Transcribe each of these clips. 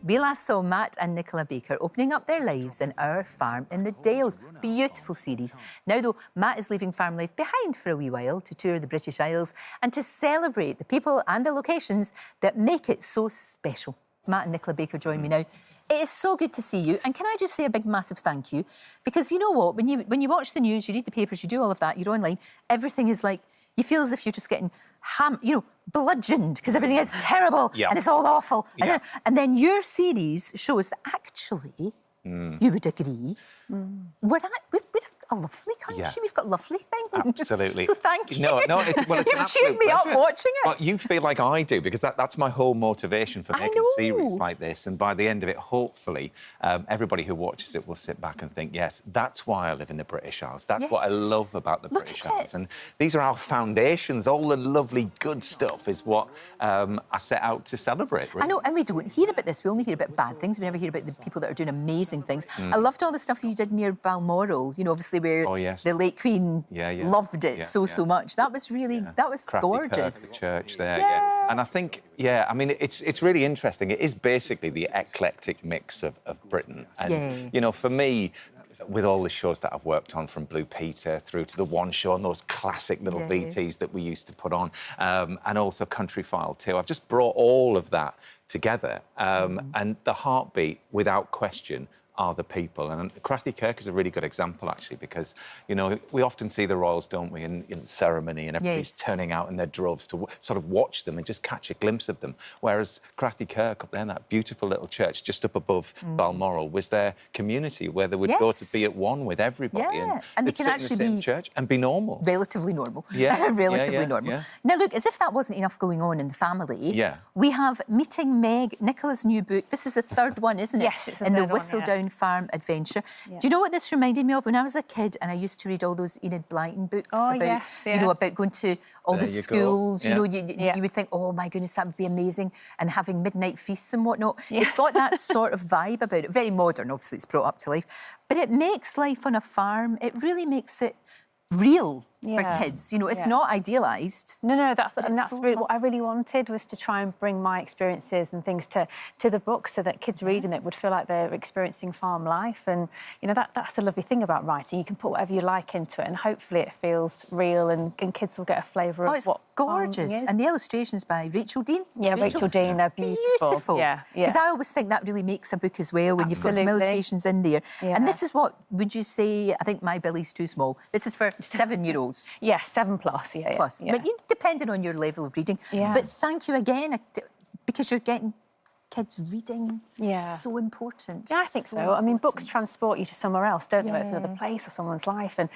we last saw Matt and Nicola Baker opening up their lives in our farm in the Dales. Beautiful series. Now, though, Matt is leaving farm life behind for a wee while to tour the British Isles and to celebrate the people and the locations that make it so special. Matt and Nicola Baker join me now. It is so good to see you. And can I just say a big, massive thank you? Because you know what? When you watch the news, you read the papers, you do all of that, you're online, everything is like, you feel as if you're just getting bludgeoned because everything is terrible and it's all awful. Yeah. And then your series shows that actually, you would agree, we're a lovely country. Yeah. We've got lovely things. Absolutely. So thank you. No, it's You've cheered me up watching it. Well, you feel like I do, because that's my whole motivation for making a series like this. And by the end of it, hopefully, everybody who watches it will sit back and think, yes, that's why I live in the British Isles. That's what I love about the British Isles. And these are our foundations. All the lovely, good stuff is what I set out to celebrate, really. I know, and we don't hear about this. We only hear about bad things. We never hear about the people that are doing amazing things. I loved all the stuff that you did near Balmoral, obviously where the late Queen loved it so much. That was really, that was gorgeous. The church there, And I think, I mean, it's really interesting. It is basically the eclectic mix of Britain. And, for me, with all the shows that I've worked on, from Blue Peter through to the One Show and those classic little VTs that we used to put on, and also Country File too, I've just brought all of that together. And the heartbeat, without question, are the people. And Crathy Kirk is a really good example, actually, because, we often see the royals, don't we, in ceremony, and everybody's turning out in their droves to sort of watch them and just catch a glimpse of them. Whereas Crathy Kirk, up there in that beautiful little church just up above Balmoral, was their community where they would go to be at one with everybody. And they can actually be church and be normal. Relatively normal. Relatively normal. Now, look, as if that wasn't enough going on in the family, we have Meeting Meg, Nicola's new book. This is the third one, isn't it? Yes, it's in the Whistledown Farm Adventure. Do you know what this reminded me of? When I was a kid and I used to read all those Enid Blyton books about going to all the schools, you would think, oh my goodness, that would be amazing, and having midnight feasts and whatnot. It's got that sort of vibe about it. Very modern, obviously, it's brought up to life. But it makes life on a farm, it really makes it real for kids. It's not idealised. No, that's really what I really wanted, was to try and bring my experiences and things to the book, so that kids reading it would feel like they're experiencing farm life. And that's the lovely thing about writing. You can put whatever you like into it, and hopefully it feels real, and kids will get a flavour of what gorgeous. Is. And the illustrations by Rachel Dean. Yeah, Rachel Dean, they're beautiful. Yeah. Because I always think that really makes a book as well, when you've got some illustrations in there. And this is what, would you say, I think my Billy's too small. This is for 7-year-olds. Yeah, 7+, plus. But depending on your level of reading. But thank you again, because you're getting kids reading. So important. Yeah, I think so. I mean, books transport you to somewhere else, don't they? It's another place or someone's life. And,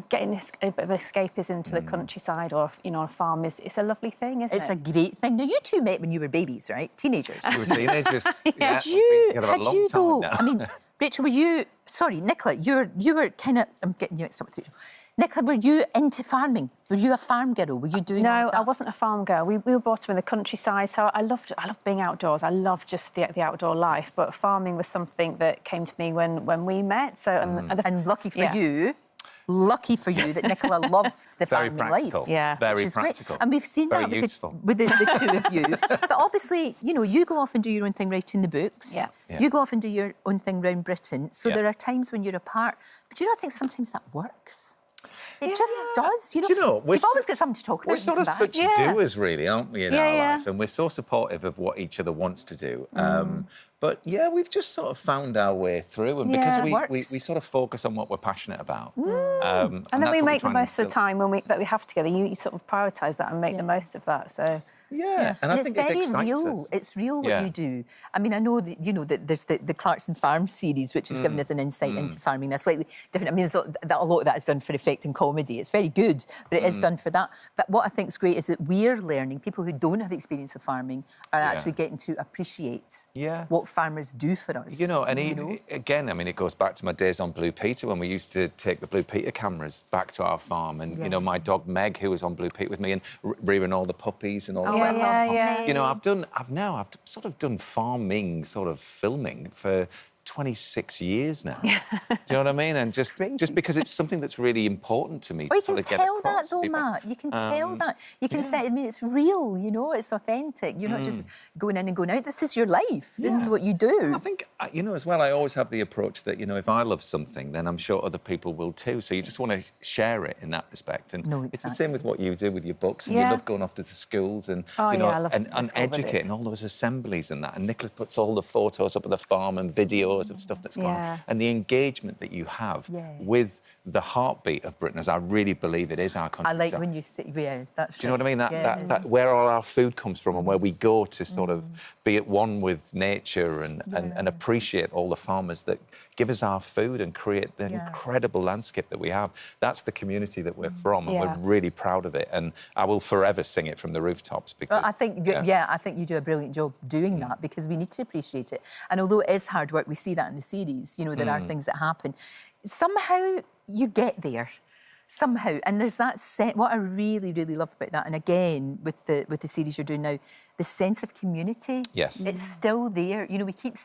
getting a bit of escapism to the countryside or, on a farm it's a lovely thing, isn't it? It's a great thing. Now, you two met when you were babies, right? Teenagers. We were teenagers. Had you though? I mean, Rachel, were you... Sorry, Nicola, you were kind of... I'm getting you mixed up with Rachel. Nicola, were you into farming? Were you a farm girl? Were you doing all No, that? I wasn't a farm girl. We were brought up in the countryside, so I loved being outdoors. I loved just the outdoor life. But farming was something that came to me when we met. So and lucky for you that Nicola loved the farming life. Yeah, very practical. And we've seen very that useful. with the two of you. But obviously, you go off and do your own thing writing the books. You go off and do your own thing round Britain. So there are times when you're apart. But I think sometimes that works. It just does, We've always got something to talk about. We're sort of such doers, really, aren't we, in our life? And we're so supportive of what each other wants to do. But, we've just sort of found our way through. And because we sort of focus on what we're passionate about. And then we make the most of the time that we have together. You sort of prioritise that and make the most of that, so... And I think it's very excites real. us. It's real what you do. I mean, I know that that there's the Clarkson Farm series, which has given us an insight into farming. That's slightly different. I mean, a lot of that is done for effect and comedy. It's very good, but it is done for that. But what I think is great is that we're learning. People who don't have experience of farming are actually getting to appreciate what farmers do for us. Again, I mean, it goes back to my days on Blue Peter, when we used to take the Blue Peter cameras back to our farm, and my dog Meg, who was on Blue Peter with me, and rearing all the puppies and all. Yeah. I've sort of done farming sort of filming for 26 years now. Do you know what I mean? And just because it's something that's really important to me. Well, you to can sort of tell get that across though, people. Matt. You can tell that. You can say, I mean, it's real, you know, it's authentic. You're not just going in and going out. This is your life. This is what you do. I think, you know, as well, I always have the approach that, you know, if I love something, then I'm sure other people will too. So you just want to share it in that respect. And it's the same with what you do with your books. And you love going off to the schools and, you know, I love and educating all those assemblies and that. And Nicola puts all the photos up of the farm and videos of stuff that's going on. And the engagement that you have with the heartbeat of Britain, as I really believe it is our country. I like when you say, that's Do you know what I mean? That where all our food comes from and where we go to sort of be at one with nature and appreciate all the farmers that give us our food and create the incredible landscape that we have. That's the community that we're from, and we're really proud of it. And I will forever sing it from the rooftops. Because, well, I think, I think you do a brilliant job doing that, because we need to appreciate it. And although it is hard work, we see that in the series, you know, there are things that happen. Somehow you get there. Somehow, and there's that what I really, really love about that, and again with the series you're doing now, the sense of community. Yes, it's still there. You know, we keep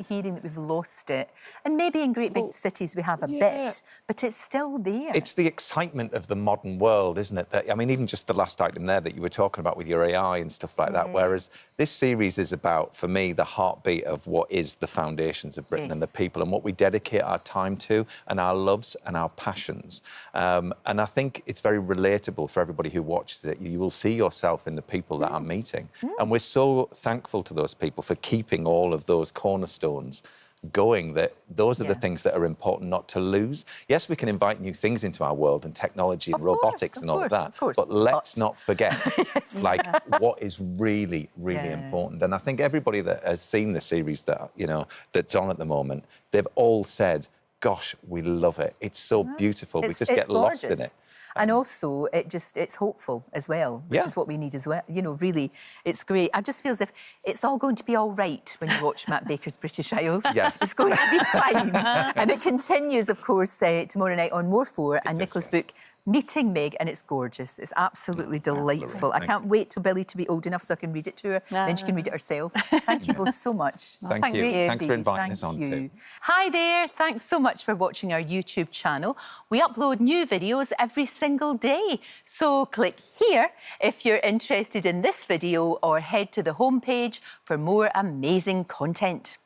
hearing that we've lost it, and maybe in great big cities we have a bit, but it's still there. It's the excitement of the modern world, isn't it? That, I mean, even just the last item there that you were talking about with your AI and stuff like that. Whereas this series is about, for me, the heartbeat of what is the foundations of Britain and the people, and what we dedicate our time to, and our loves and our passions. And I think it's very relatable for everybody who watches it. You will see yourself in the people that I'm meeting. And we're so thankful to those people for keeping all of those cornerstones going, that those are the things that are important not to lose. Yes, we can invite new things into our world and technology and robotics and all of that, but let's not forget like what is really, really important. And I think everybody that has seen the series that, you know, that's on at the moment, they've all said, gosh, we love it. It's so beautiful. We just get lost in it. And also, it's hopeful as well, which is what we need as well. You know, really, it's great. I just feel as if it's all going to be all right when you watch Matt Baker's British Isles. Yes. It's going to be fine. And it continues, of course, tomorrow night on More 4 and Nicola's book, Meeting Meg, and it's gorgeous. It's absolutely delightful. I can't wait till Billy to be old enough so I can read it to her. Then she can read it herself. Thank you both so much. Thank you. Thanks for inviting us on too. Hi there. Thanks so much for watching our YouTube channel. We upload new videos every single day. So click here if you're interested in this video, or head to the homepage for more amazing content.